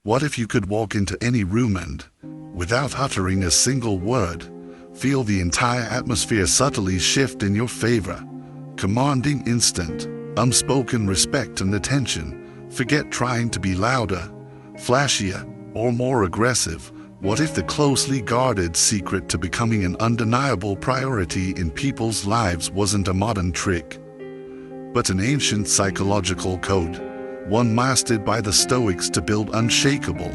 What if you could walk into any room and, without uttering a single word, feel the entire atmosphere subtly shift in your favor, commanding instant, unspoken respect and attention? Forget trying to be louder, flashier, or more aggressive. What if the closely guarded secret to becoming an undeniable priority in people's lives wasn't a modern trick, but an ancient psychological code, one mastered by the Stoics to build unshakable,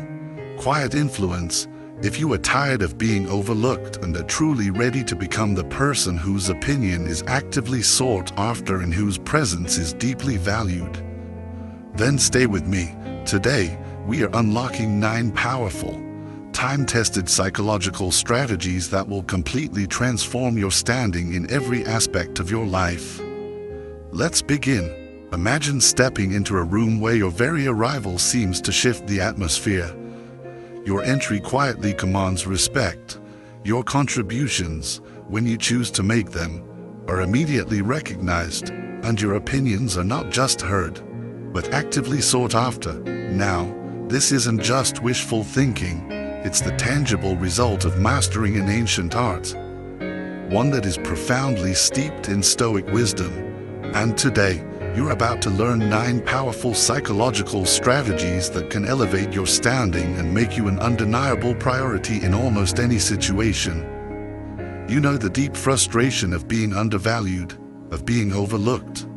quiet influence? If you are tired of being overlooked and are truly ready to become the person whose opinion is actively sought after and whose presence is deeply valued, then stay with me. Today, we are unlocking 9 powerful, time-tested psychological strategies that will completely transform your standing in every aspect of your life. Let's begin. Imagine stepping into a room where your very arrival seems to shift the atmosphere. Your entry quietly commands respect. Your contributions, when you choose to make them, are immediately recognized, and your opinions are not just heard, but actively sought after. Now, this isn't just wishful thinking, it's the tangible result of mastering an ancient art, one that is profoundly steeped in Stoic wisdom. And today, you're about to learn 9 powerful psychological strategies that can elevate your standing and make you an undeniable priority in almost any situation. You know the deep frustration of being undervalued, of being overlooked.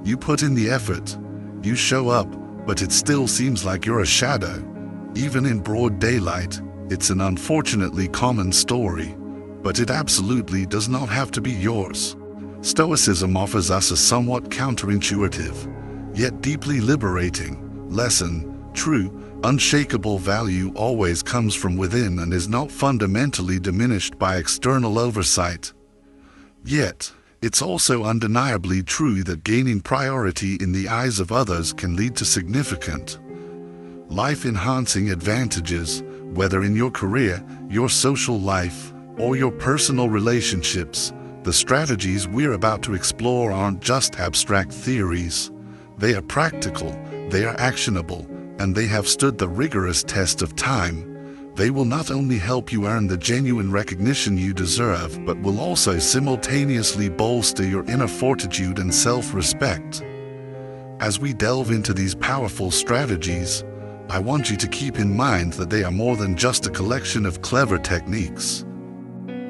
You put in the effort, you show up, but it still seems like you're a shadow. Even in broad daylight, it's an unfortunately common story, but it absolutely does not have to be yours. Stoicism offers us a somewhat counterintuitive, yet deeply liberating lesson. True, unshakable value always comes from within and is not fundamentally diminished by external oversight. Yet, it's also undeniably true that gaining priority in the eyes of others can lead to significant, life-enhancing advantages, whether in your career, your social life, or your personal relationships. The strategies we're about to explore aren't just abstract theories. They are practical, they are actionable, and they have stood the rigorous test of time. They will not only help you earn the genuine recognition you deserve, but will also simultaneously bolster your inner fortitude and self-respect. As we delve into these powerful strategies, I want you to keep in mind that they are more than just a collection of clever techniques.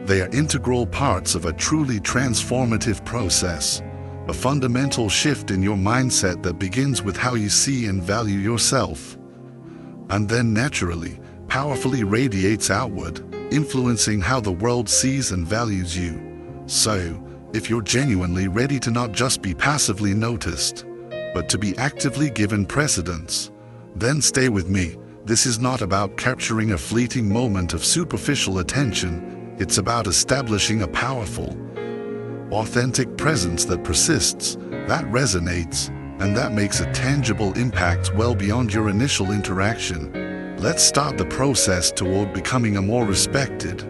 They are integral parts of a truly transformative process, a fundamental shift in your mindset that begins with how you see and value yourself, and then naturally, powerfully radiates outward, influencing how the world sees and values you. So, if you're genuinely ready to not just be passively noticed, but to be actively given precedence, then stay with me. This is not about capturing a fleeting moment of superficial attention. It's about establishing a powerful, authentic presence that persists, that resonates, and that makes a tangible impact well beyond your initial interaction. Let's start the process toward becoming a more respected,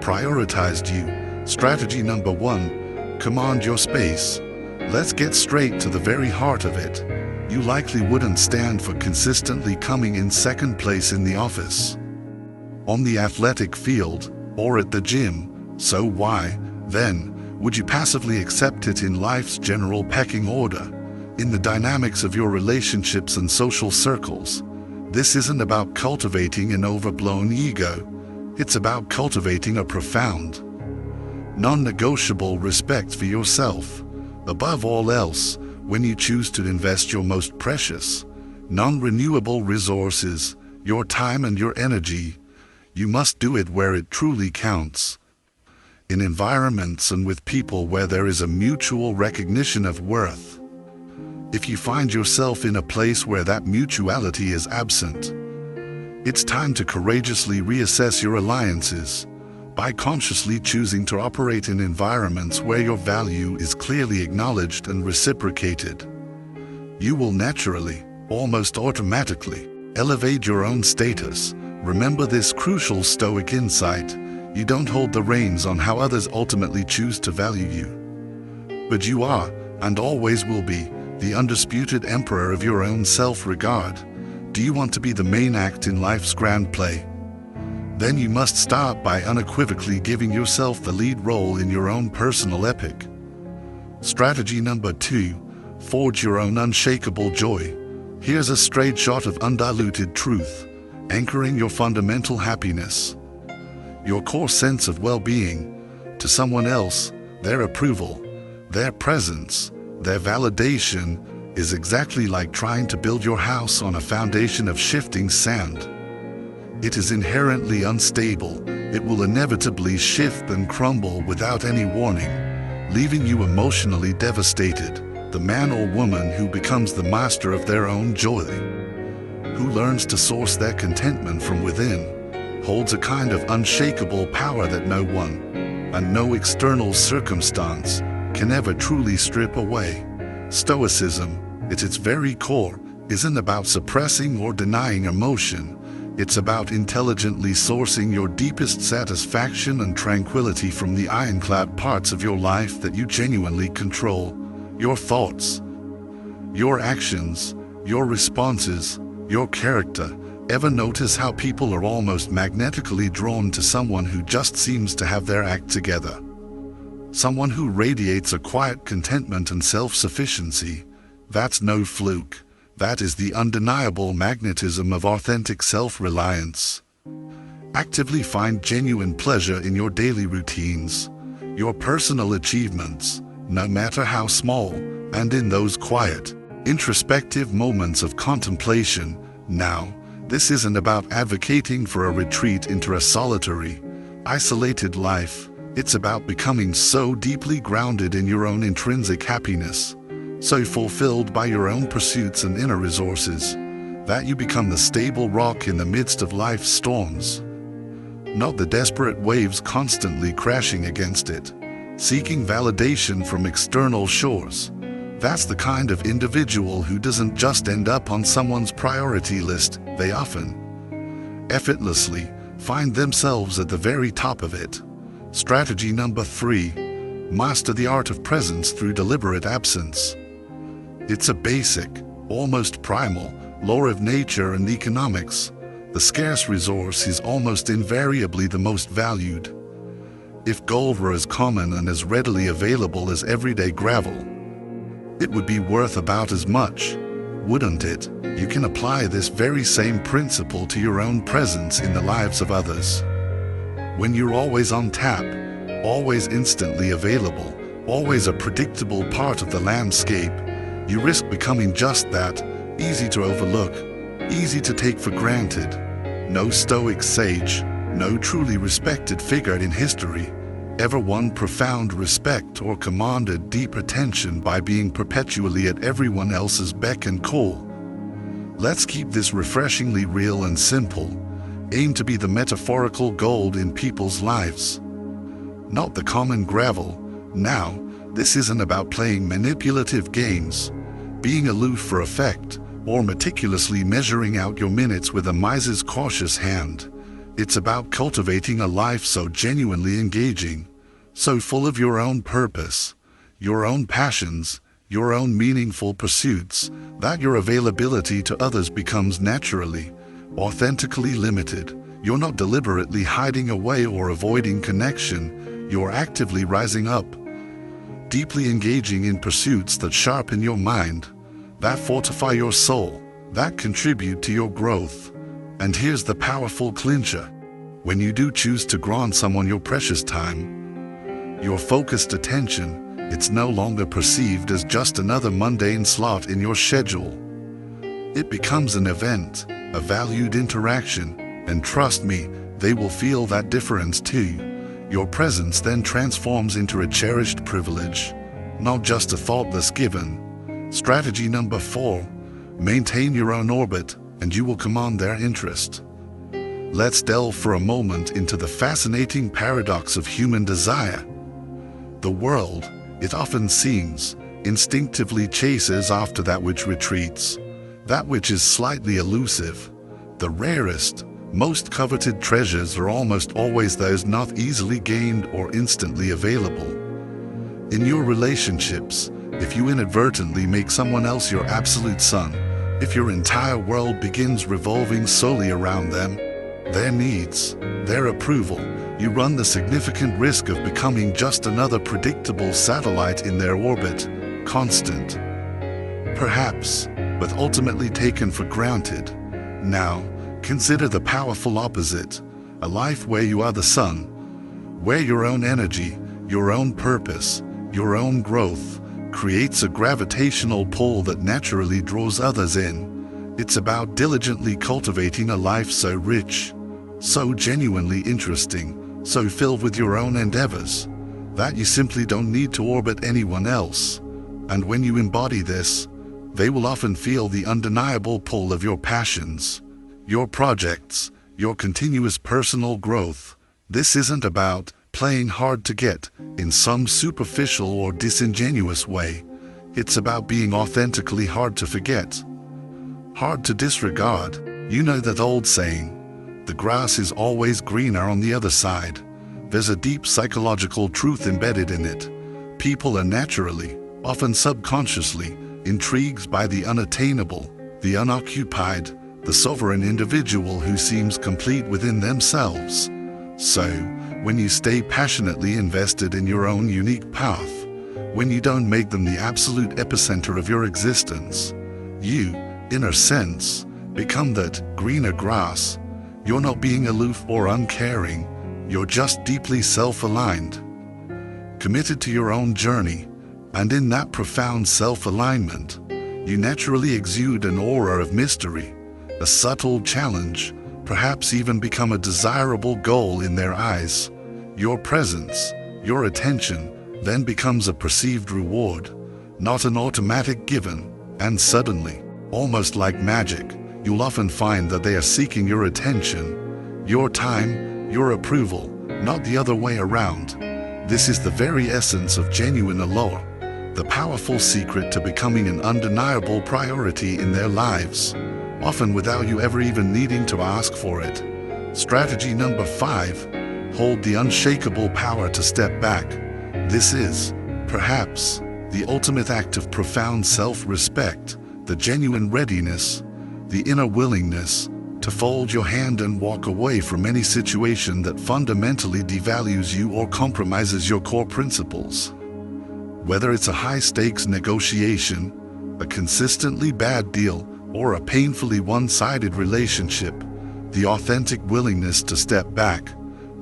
prioritized you. Strategy number 1, command your space. Let's get straight to the very heart of it. You likely wouldn't stand for consistently coming in second place in the office, on the athletic field, or at the gym. So why, then, would you passively accept it in life's general pecking order, in the dynamics of your relationships and social circles? This isn't about cultivating an overblown ego. It's about cultivating a profound, non-negotiable respect for yourself. Above all else, when you choose to invest your most precious, non-renewable resources, your time and your energy, you must do it where it truly counts. In environments and with people where there is a mutual recognition of worth. If you find yourself in a place where that mutuality is absent, it's time to courageously reassess your alliances by consciously choosing to operate in environments where your value is clearly acknowledged and reciprocated. You will naturally, almost automatically, elevate your own status. Remember this crucial Stoic insight: you don't hold the reins on how others ultimately choose to value you. But you are, and always will be, the undisputed emperor of your own self-regard. Do you want to be the main act in life's grand play? Then you must start by unequivocally giving yourself the lead role in your own personal epic. Strategy number 2, forge your own unshakable joy. Here's a straight shot of undiluted truth, anchoring your fundamental happiness. Your core sense of well-being. To someone else, their approval, their presence, their validation is exactly like trying to build your house on a foundation of shifting sand. It is inherently unstable. It will inevitably shift and crumble without any warning, leaving you emotionally devastated. The man or woman who becomes the master of their own joy, who learns to source their contentment from within, holds a kind of unshakable power that no one and no external circumstance can ever truly strip away. Stoicism, at its very core, isn't about suppressing or denying emotion. It's about intelligently sourcing your deepest satisfaction and tranquility from the ironclad parts of your life that you genuinely control. Your thoughts, your actions, your responses, your character. Ever notice how people are almost magnetically drawn to someone who just seems to have their act together? Someone who radiates a quiet contentment and self-sufficiency. That's no fluke. That is the undeniable magnetism of authentic self-reliance. Actively find genuine pleasure in your daily routines, your personal achievements, no matter how small, and in those quiet, introspective moments of contemplation. Now, this isn't about advocating for a retreat into a solitary, isolated life. It's about becoming so deeply grounded in your own intrinsic happiness, so fulfilled by your own pursuits and inner resources, that you become the stable rock in the midst of life's storms. Not the desperate waves constantly crashing against it, seeking validation from external shores. That's the kind of individual who doesn't just end up on someone's priority list. They often, effortlessly, find themselves at the very top of it. Strategy number 3, master the art of presence through deliberate absence. It's a basic, almost primal, law of nature and economics. The scarce resource is almost invariably the most valued. If gold were as common and as readily available as everyday gravel, it would be worth about as much, wouldn't it? You can apply this very same principle to your own presence in the lives of others. When you're always on tap, always instantly available, always a predictable part of the landscape, you risk becoming just that, easy to overlook, easy to take for granted. No Stoic sage, no truly respected figure in history ever won profound respect or commanded deep attention by being perpetually at everyone else's beck and call. Let's keep this refreshingly real and simple. Aim to be the metaphorical gold in people's lives, not the common gravel. Now, this isn't about playing manipulative games, being aloof for effect, or meticulously measuring out your minutes with a miser's cautious hand. It's about cultivating a life so genuinely engaging, so full of your own purpose, your own passions, your own meaningful pursuits, that your availability to others becomes naturally, authentically limited. You're not deliberately hiding away or avoiding connection. You're actively rising up, deeply engaging in pursuits that sharpen your mind, that fortify your soul, that contribute to your growth. And here's the powerful clincher. When you do choose to grant someone your precious time, your focused attention, it's no longer perceived as just another mundane slot in your schedule. It becomes an event, a valued interaction, and trust me, they will feel that difference too. Your presence then transforms into a cherished privilege, not just a thoughtless given. Strategy number 4, maintain your own orbit, and you will command their interest. Let's delve for a moment into the fascinating paradox of human desire. The world, it often seems, instinctively chases after that which retreats, that which is slightly elusive. The rarest, most coveted treasures are almost always those not easily gained or instantly available. In your relationships, if you inadvertently make someone else your absolute sun, If your entire world begins revolving solely around them, their needs, their approval, you run the significant risk of becoming just another predictable satellite in their orbit, constant, perhaps, but ultimately taken for granted. Now, consider the powerful opposite, a life where you are the sun, where your own energy, your own purpose, your own growth creates a gravitational pull that naturally draws others in. It's about diligently cultivating a life so rich, so genuinely interesting, so filled with your own endeavors, that you simply don't need to orbit anyone else. And when you embody this, they will often feel the undeniable pull of your passions, your projects, your continuous personal growth. This isn't about playing hard to get in some superficial or disingenuous way. It's about being authentically hard to forget, hard to disregard. You know that old saying, the grass is always greener on the other side. There's a deep psychological truth embedded in it. People are naturally, often subconsciously, intrigued by the unattainable, the unoccupied, the sovereign individual who seems complete within themselves. So, when you stay passionately invested in your own unique path, when you don't make them the absolute epicenter of your existence, you, in a sense, become that greener grass. You're not being aloof or uncaring, you're just deeply self-aligned, committed to your own journey, and in that profound self-alignment, you naturally exude an aura of mystery, a subtle challenge, perhaps even become a desirable goal in their eyes. Your presence, your attention, then becomes a perceived reward, not an automatic given, and suddenly, almost like magic, you'll often find that they are seeking your attention, your time, your approval, not the other way around. This is the very essence of genuine allure, the powerful secret to becoming an undeniable priority in their lives, often without you ever even needing to ask for it. Strategy number 5. Hold the unshakable power to step back. This is, perhaps, the ultimate act of profound self-respect, the genuine readiness, the inner willingness to fold your hand and walk away from any situation that fundamentally devalues you or compromises your core principles. Whether it's a high-stakes negotiation, a consistently bad deal, or a painfully one-sided relationship, the authentic willingness to step back,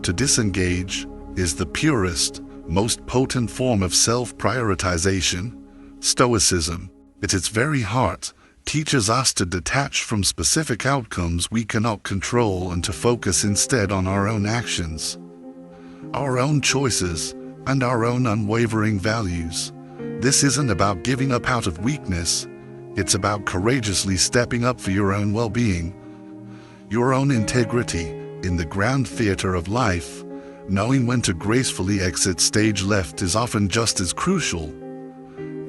to disengage, is the purest, most potent form of self-prioritization. Stoicism, at its very heart, teaches us to detach from specific outcomes we cannot control and to focus instead on our own actions, our own choices, and our own unwavering values. This isn't about giving up out of weakness, it's about courageously stepping up for your own well-being, your own integrity. In the grand theater of life, knowing when to gracefully exit stage left is often just as crucial,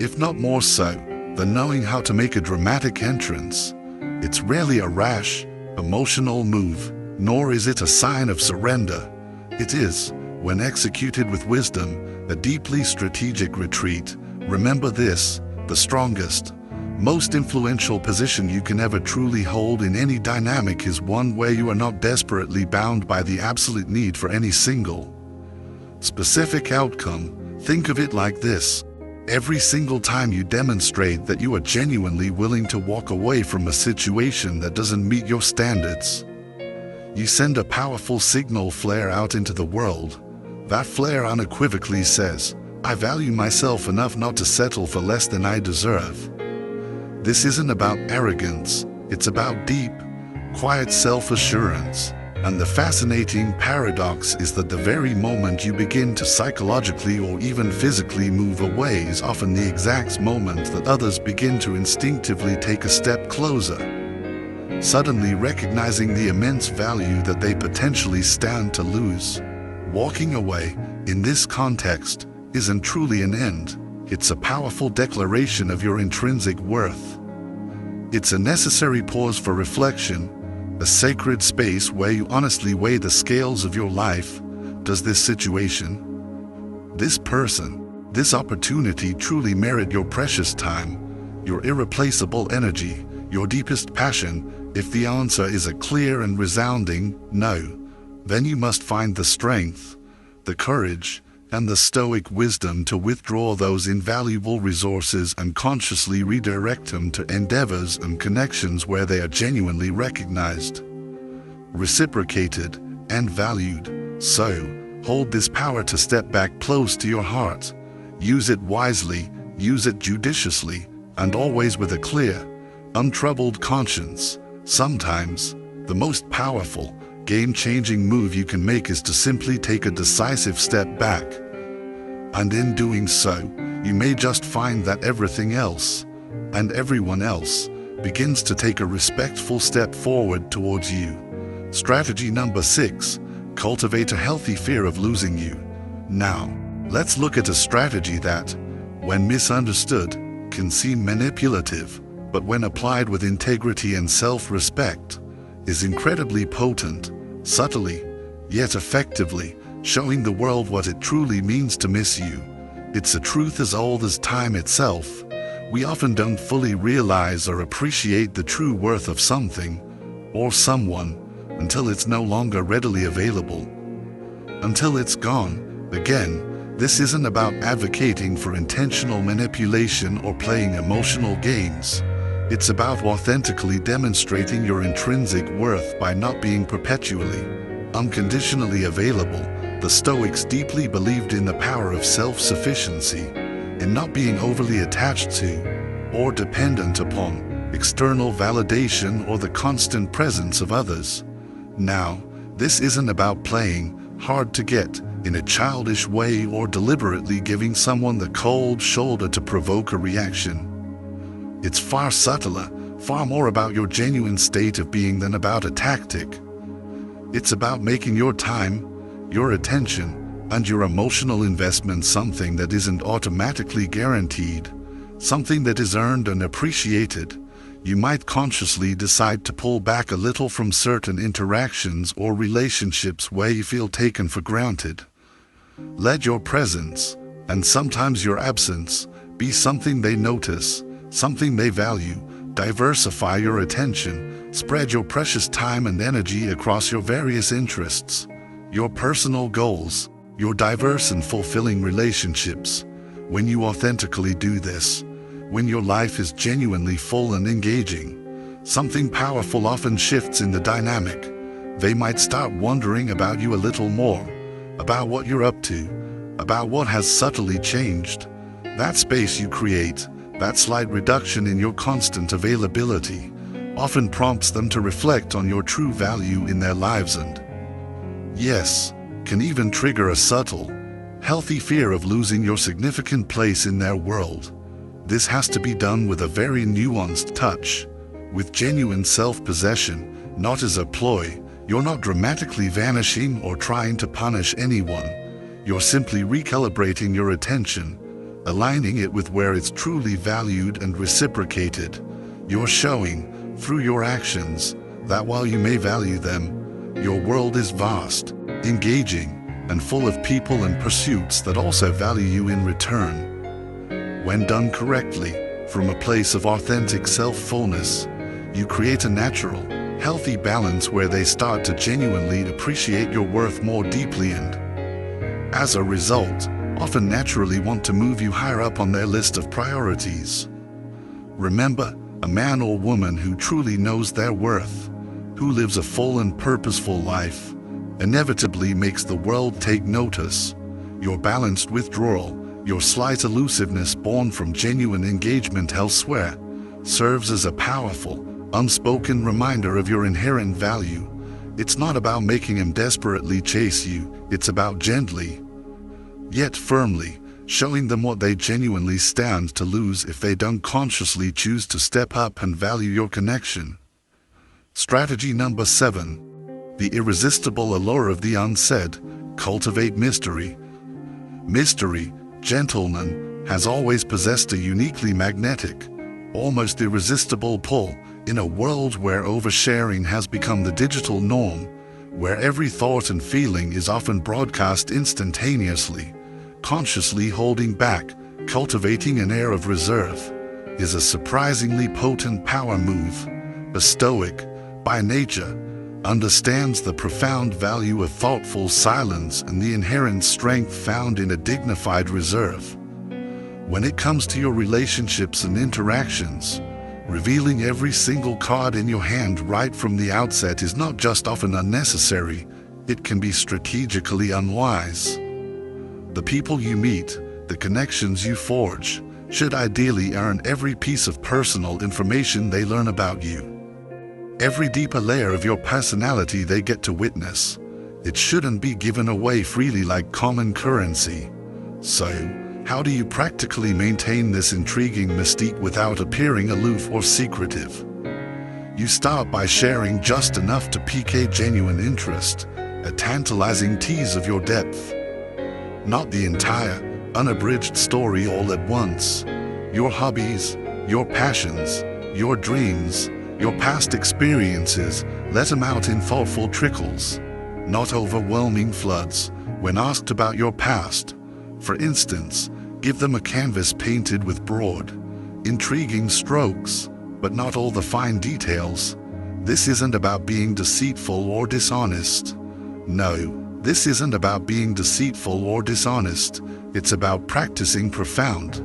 if not more so, than knowing how to make a dramatic entrance. It's rarely a rash, emotional move, nor is it a sign of surrender. It is, when executed with wisdom, a deeply strategic retreat. Remember this, the strongest, most influential position you can ever truly hold in any dynamic is one where you are not desperately bound by the absolute need for any single, specific outcome. Think of it like this. Every single time you demonstrate that you are genuinely willing to walk away from a situation that doesn't meet your standards, you send a powerful signal flare out into the world. That flare unequivocally says, I value myself enough not to settle for less than I deserve. This isn't about arrogance, it's about deep, quiet self-assurance. And the fascinating paradox is that the very moment you begin to psychologically or even physically move away is often the exact moment that others begin to instinctively take a step closer, suddenly recognizing the immense value that they potentially stand to lose. Walking away, in this context, isn't truly an end. It's a powerful declaration of your intrinsic worth. It's a necessary pause for reflection, a sacred space where you honestly weigh the scales of your life. Does this situation, this person, this opportunity truly merit your precious time, your irreplaceable energy, your deepest passion, if the answer is a clear and resounding no, then you must find the strength, the courage, and the Stoic wisdom to withdraw those invaluable resources and consciously redirect them to endeavors and connections where they are genuinely recognized, reciprocated, and valued. So, hold this power to step back close to your heart. Use it wisely, use it judiciously, and always with a clear, untroubled conscience. Sometimes, the most powerful, game-changing move you can make is to simply take a decisive step back. And in doing so, you may just find that everything else, and everyone else, begins to take a respectful step forward towards you. Strategy number 6, cultivate a healthy fear of losing you. Now, let's look at a strategy that, when misunderstood, can seem manipulative, but when applied with integrity and self-respect, is incredibly potent, subtly, yet effectively, showing the world what it truly means to miss you. It's a truth as old as time itself. We often don't fully realize or appreciate the true worth of something, or someone, until it's no longer readily available. Until it's gone. Again, this isn't about advocating for intentional manipulation or playing emotional games. It's about authentically demonstrating your intrinsic worth by not being perpetually, unconditionally available. The Stoics deeply believed in the power of self-sufficiency, in not being overly attached to, or dependent upon, external validation or the constant presence of others. Now, this isn't about playing hard to get in a childish way or deliberately giving someone the cold shoulder to provoke a reaction. It's far subtler, far more about your genuine state of being than about a tactic. It's about making your time, your attention, and your emotional investment something that isn't automatically guaranteed, something that is earned and appreciated. You might consciously decide to pull back a little from certain interactions or relationships where you feel taken for granted. Let your presence, and sometimes your absence, be something they notice, something they value. Diversify your attention, spread your precious time and energy across your various interests, your personal goals, your diverse and fulfilling relationships. When you authentically do this, when your life is genuinely full and engaging, something powerful often shifts in the dynamic. They might start wondering about you a little more, about what you're up to, about what has subtly changed. That space you create, that slight reduction in your constant availability, often prompts them to reflect on your true value in their lives and, yes, can even trigger a subtle, healthy fear of losing your significant place in their world. This has to be done with a very nuanced touch, with genuine self-possession, not as a ploy. You're not dramatically vanishing or trying to punish anyone. You're simply recalibrating your attention, aligning it with where it's truly valued and reciprocated. You're showing, through your actions, that while you may value them, your world is vast, engaging, and full of people and pursuits that also value you in return. When done correctly, from a place of authentic self-fullness, you create a natural, healthy balance where they start to genuinely appreciate your worth more deeply and, as a result, often naturally want to move you higher up on their list of priorities. Remember, a man or woman who truly knows their worth, who lives a full and purposeful life, inevitably makes the world take notice. Your balanced withdrawal, your slight elusiveness born from genuine engagement elsewhere, serves as a powerful, unspoken reminder of your inherent value. It's not about making them desperately chase you, it's about gently, yet firmly, showing them what they genuinely stand to lose if they don't consciously choose to step up and value your connection. Strategy number 7. The irresistible allure of the unsaid. Cultivate mystery. Mystery, gentlemen, has always possessed a uniquely magnetic, almost irresistible pull in a world where oversharing has become the digital norm, where every thought and feeling is often broadcast instantaneously. Consciously holding back, cultivating an air of reserve, is a surprisingly potent power move. A Stoic, by nature, understands the profound value of thoughtful silence and the inherent strength found in a dignified reserve. When it comes to your relationships and interactions, revealing every single card in your hand right from the outset is not just often unnecessary, it can be strategically unwise. The people you meet, the connections you forge, should ideally earn every piece of personal information they learn about you. Every deeper layer of your personality they get to witness. It shouldn't be given away freely like common currency. So, how do you practically maintain this intriguing mystique without appearing aloof or secretive? You start by sharing just enough to pique a genuine interest, a tantalizing tease of your depth. Not the entire, unabridged story all at once. Your hobbies, your passions, your dreams, your past experiences, let them out in thoughtful trickles, not overwhelming floods. When asked about your past, for instance, give them a canvas painted with broad, intriguing strokes, but not all the fine details. This isn't about being deceitful or dishonest. No, this isn't about being deceitful or dishonest. It's about practicing profound,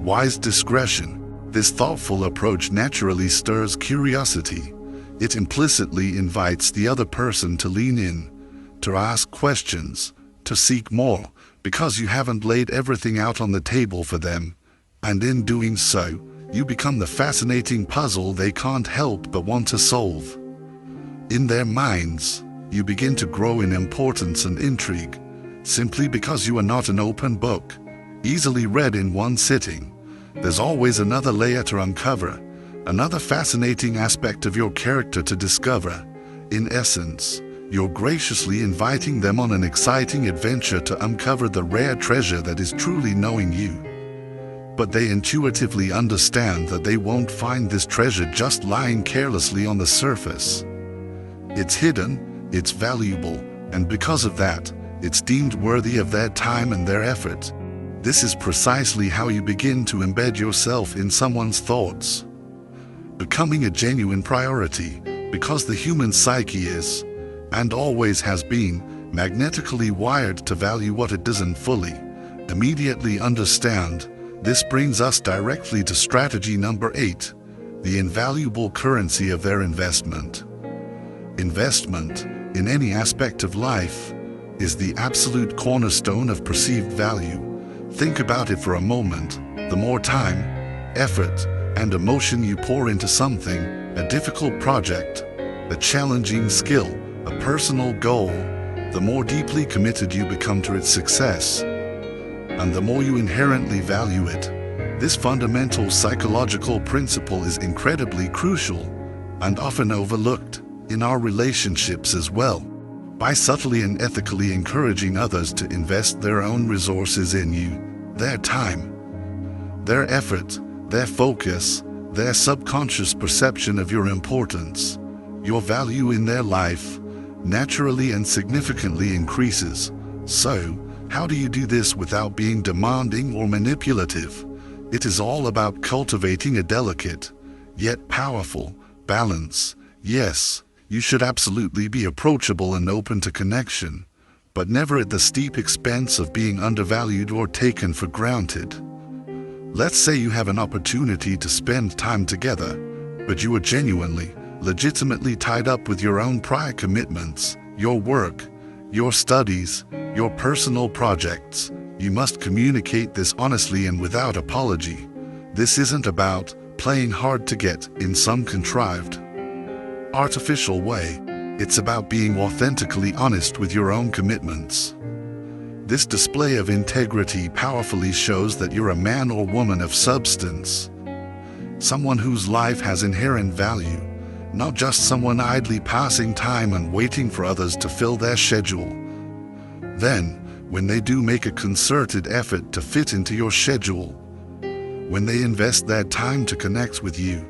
wise discretion. This thoughtful approach naturally stirs curiosity. It implicitly invites the other person to lean in, to ask questions, to seek more, because you haven't laid everything out on the table for them. And in doing so, you become the fascinating puzzle they can't help but want to solve. In their minds, you begin to grow in importance and intrigue, simply because you are not an open book, easily read in one sitting. There's always another layer to uncover, another fascinating aspect of your character to discover. In essence, you're graciously inviting them on an exciting adventure to uncover the rare treasure that is truly knowing you. But they intuitively understand that they won't find this treasure just lying carelessly on the surface. It's hidden, it's valuable, and because of that, it's deemed worthy of their time and their effort. This is precisely how you begin to embed yourself in someone's thoughts, becoming a genuine priority, because the human psyche is, and always has been, magnetically wired to value what it doesn't fully, immediately understand. This brings us directly to strategy number 8, the invaluable currency of their investment. Investment, in any aspect of life, is the absolute cornerstone of perceived value. Think about it for a moment. The more time, effort, and emotion you pour into something, a difficult project, a challenging skill, a personal goal, the more deeply committed you become to its success, and the more you inherently value it. This fundamental psychological principle is incredibly crucial and often overlooked in our relationships as well. By subtly and ethically encouraging others to invest their own resources in you, their time, their effort, their focus, their subconscious perception of your importance, your value in their life, naturally and significantly increases. So, how do you do this without being demanding or manipulative? It is all about cultivating a delicate, yet powerful, balance. Yes, you should absolutely be approachable and open to connection, but never at the steep expense of being undervalued or taken for granted. Let's say you have an opportunity to spend time together, but you are genuinely, legitimately tied up with your own prior commitments, your work, your studies, your personal projects. You must communicate this honestly and without apology. This isn't about playing hard to get in some contrived, artificial way. It's about being authentically honest with your own commitments. This display of integrity powerfully shows that you're a man or woman of substance, someone whose life has inherent value, not just someone idly passing time and waiting for others to fill their schedule. Then, when they do make a concerted effort to fit into your schedule, when they invest their time to connect with you,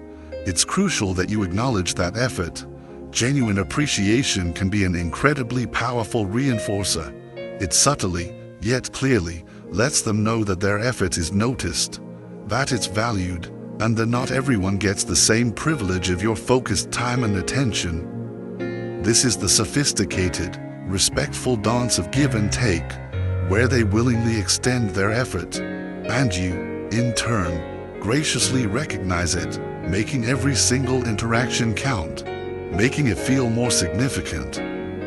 it's crucial that you acknowledge that effort. Genuine appreciation can be an incredibly powerful reinforcer. It subtly, yet clearly, lets them know that their effort is noticed, that it's valued, and that not everyone gets the same privilege of your focused time and attention. This is the sophisticated, respectful dance of give and take, where they willingly extend their effort, and you, in turn, graciously recognize it, making every single interaction count, making it feel more significant.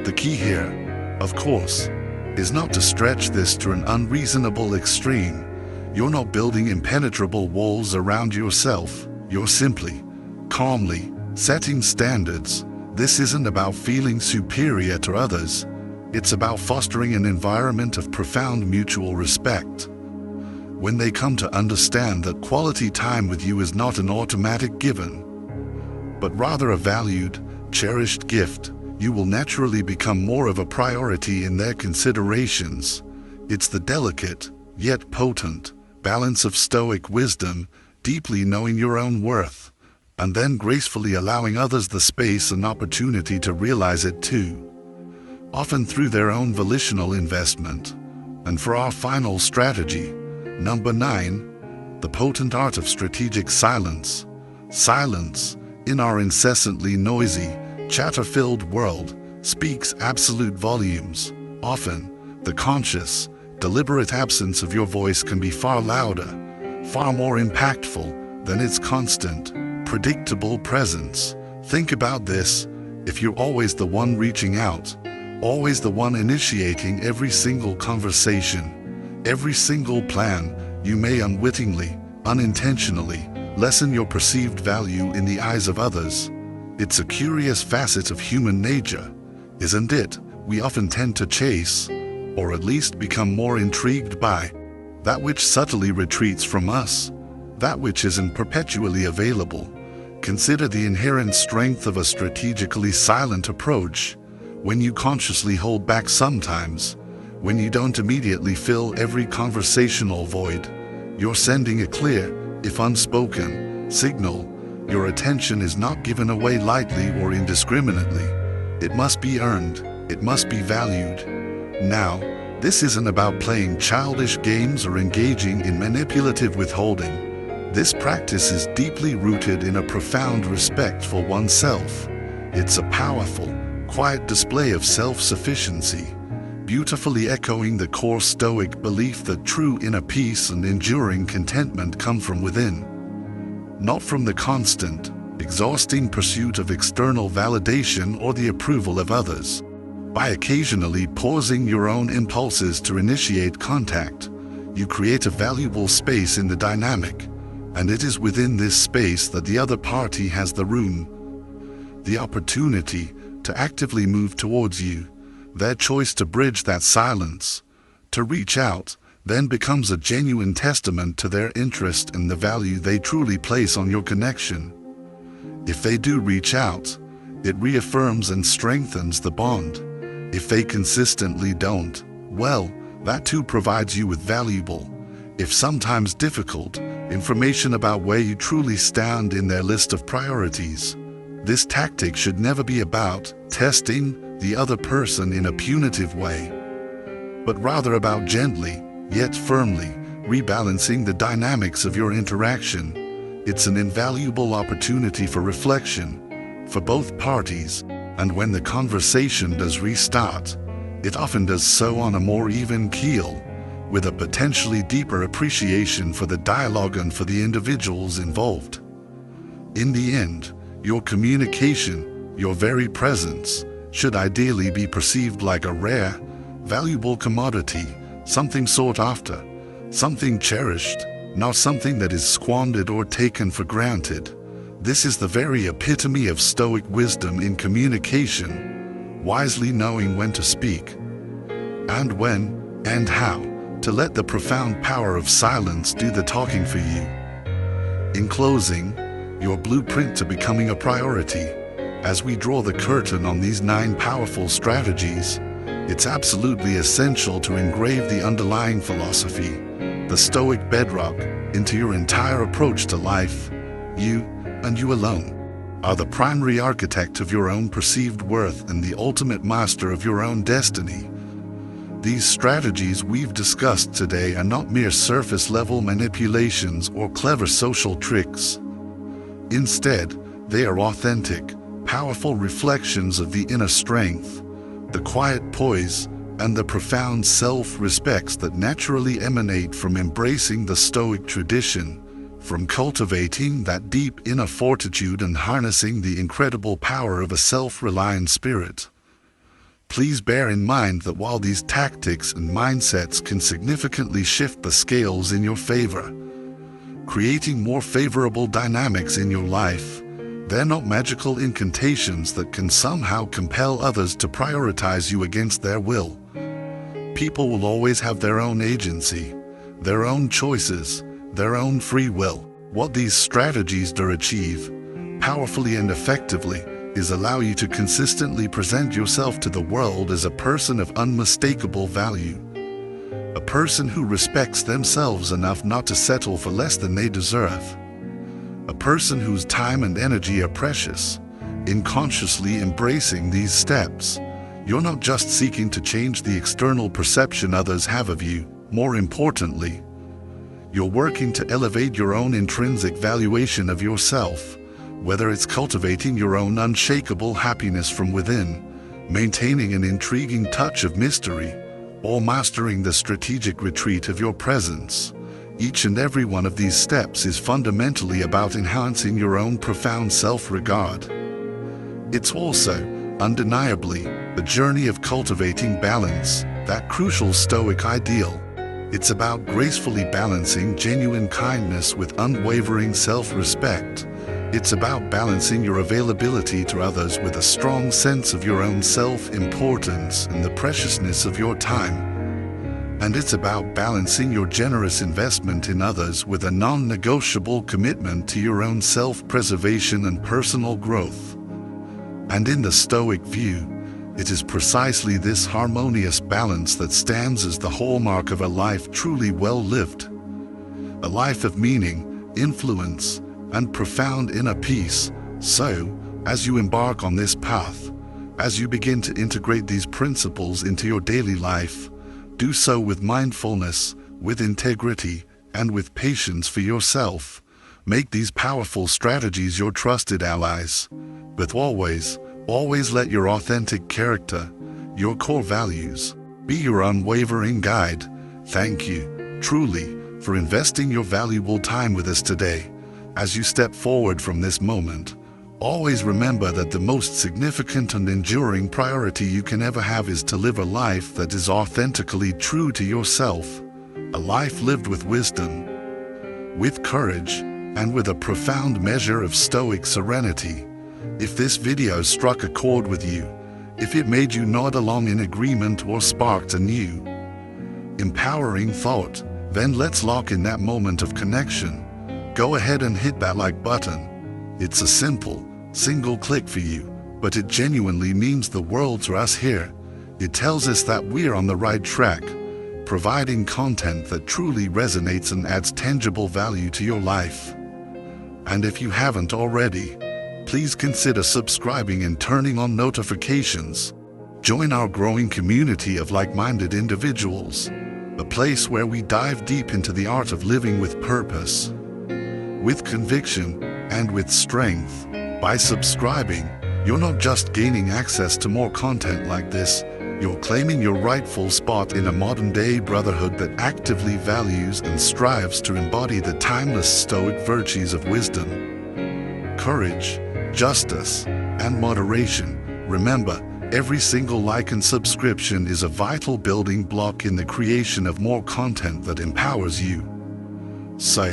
The key here, of course, is not to stretch this to an unreasonable extreme. You're not building impenetrable walls around yourself. You're simply, calmly, setting standards. This isn't about feeling superior to others. It's about fostering an environment of profound mutual respect. When they come to understand that quality time with you is not an automatic given, but rather a valued, cherished gift, you will naturally become more of a priority in their considerations. It's the delicate, yet potent, balance of Stoic wisdom, deeply knowing your own worth, and then gracefully allowing others the space and opportunity to realize it too, often through their own volitional investment. And for our final strategy, number 9, the potent art of strategic silence. Silence, in our incessantly noisy, chatter-filled world, speaks absolute volumes. Often, the conscious, deliberate absence of your voice can be far louder, far more impactful than its constant, predictable presence. Think about this. If you're always the one reaching out, always the one initiating every single conversation, every single plan, you may unwittingly, unintentionally, lessen your perceived value in the eyes of others. It's a curious facet of human nature, isn't it? We often tend to chase, or at least become more intrigued by, that which subtly retreats from us, that which isn't perpetually available. Consider the inherent strength of a strategically silent approach. When you consciously hold back sometimes, when you don't immediately fill every conversational void, you're sending a clear, if unspoken, signal. Your attention is not given away lightly or indiscriminately. It must be earned, it must be valued. Now, this isn't about playing childish games or engaging in manipulative withholding. This practice is deeply rooted in a profound respect for oneself. It's a powerful, quiet display of self-sufficiency, beautifully echoing the core Stoic belief that true inner peace and enduring contentment come from within, not from the constant, exhausting pursuit of external validation or the approval of others. By occasionally pausing your own impulses to initiate contact, you create a valuable space in the dynamic, and it is within this space that the other party has the room, the opportunity to actively move towards you. Their choice to bridge that silence, to reach out, then becomes a genuine testament to their interest and the value they truly place on your connection. If they do reach out, it reaffirms and strengthens the bond. If they consistently don't, well, that too provides you with valuable, if sometimes difficult, information about where you truly stand in their list of priorities. This tactic should never be about testing the other person in a punitive way, but rather about gently, yet firmly, rebalancing the dynamics of your interaction. It's an invaluable opportunity for reflection, for both parties, and when the conversation does restart, it often does so on a more even keel, with a potentially deeper appreciation for the dialogue and for the individuals involved. In the end, your communication, your very presence, should ideally be perceived like a rare, valuable commodity, something sought after, something cherished, not something that is squandered or taken for granted. This is the very epitome of Stoic wisdom in communication, wisely knowing when to speak, and when, and how, to let the profound power of silence do the talking for you. In closing, your blueprint to becoming a priority. As we draw the curtain on these 9 powerful strategies, it's absolutely essential to engrave the underlying philosophy, the Stoic bedrock, into your entire approach to life. You, and you alone, are the primary architect of your own perceived worth and the ultimate master of your own destiny. These strategies we've discussed today are not mere surface-level manipulations or clever social tricks. Instead, they are authentic, powerful reflections of the inner strength, the quiet poise, and the profound self-respects that naturally emanate from embracing the Stoic tradition, from cultivating that deep inner fortitude and harnessing the incredible power of a self-reliant spirit. Please bear in mind that while these tactics and mindsets can significantly shift the scales in your favor, creating more favorable dynamics in your life, they're not magical incantations that can somehow compel others to prioritize you against their will. People will always have their own agency, their own choices, their own free will. What these strategies do achieve, powerfully and effectively, is allow you to consistently present yourself to the world as a person of unmistakable value. A person who respects themselves enough not to settle for less than they deserve. A person whose time and energy are precious. In consciously embracing these steps, you're not just seeking to change the external perception others have of you. More importantly, you're working to elevate your own intrinsic valuation of yourself, whether it's cultivating your own unshakable happiness from within, maintaining an intriguing touch of mystery, or mastering the strategic retreat of your presence. Each and every one of these steps is fundamentally about enhancing your own profound self-regard. It's also, undeniably, the journey of cultivating balance, that crucial Stoic ideal. It's about gracefully balancing genuine kindness with unwavering self-respect. It's about balancing your availability to others with a strong sense of your own self-importance and the preciousness of your time. And it's about balancing your generous investment in others with a non-negotiable commitment to your own self-preservation and personal growth. And in the Stoic view, it is precisely this harmonious balance that stands as the hallmark of a life truly well lived. A life of meaning, influence, and profound inner peace. So, as you embark on this path, as you begin to integrate these principles into your daily life, do so with mindfulness, with integrity, and with patience for yourself. Make these powerful strategies your trusted allies. But always let your authentic character, your core values, be your unwavering guide. Thank you, truly, for investing your valuable time with us today. As you step forward from this moment, always remember that the most significant and enduring priority you can ever have is to live a life that is authentically true to yourself. A life lived with wisdom, with courage, and with a profound measure of Stoic serenity. If this video struck a chord with you, if it made you nod along in agreement or sparked a new, empowering thought, then let's lock in that moment of connection. Go ahead and hit that like button. It's a simple, single click for you, but it genuinely means the world to us here. It tells us that we're on the right track, providing content that truly resonates and adds tangible value to your life. And if you haven't already, please consider subscribing and turning on notifications. Join our growing community of like-minded individuals, a place where we dive deep into the art of living with purpose, with conviction, and with strength. By subscribing, you're not just gaining access to more content like this, you're claiming your rightful spot in a modern-day brotherhood that actively values and strives to embody the timeless Stoic virtues of wisdom, courage, justice, and moderation. Remember, every single like and subscription is a vital building block in the creation of more content that empowers you. So,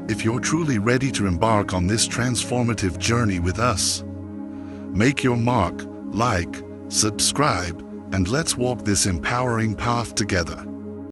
if you're truly ready to embark on this transformative journey with us, make your mark, like, subscribe, and let's walk this empowering path together.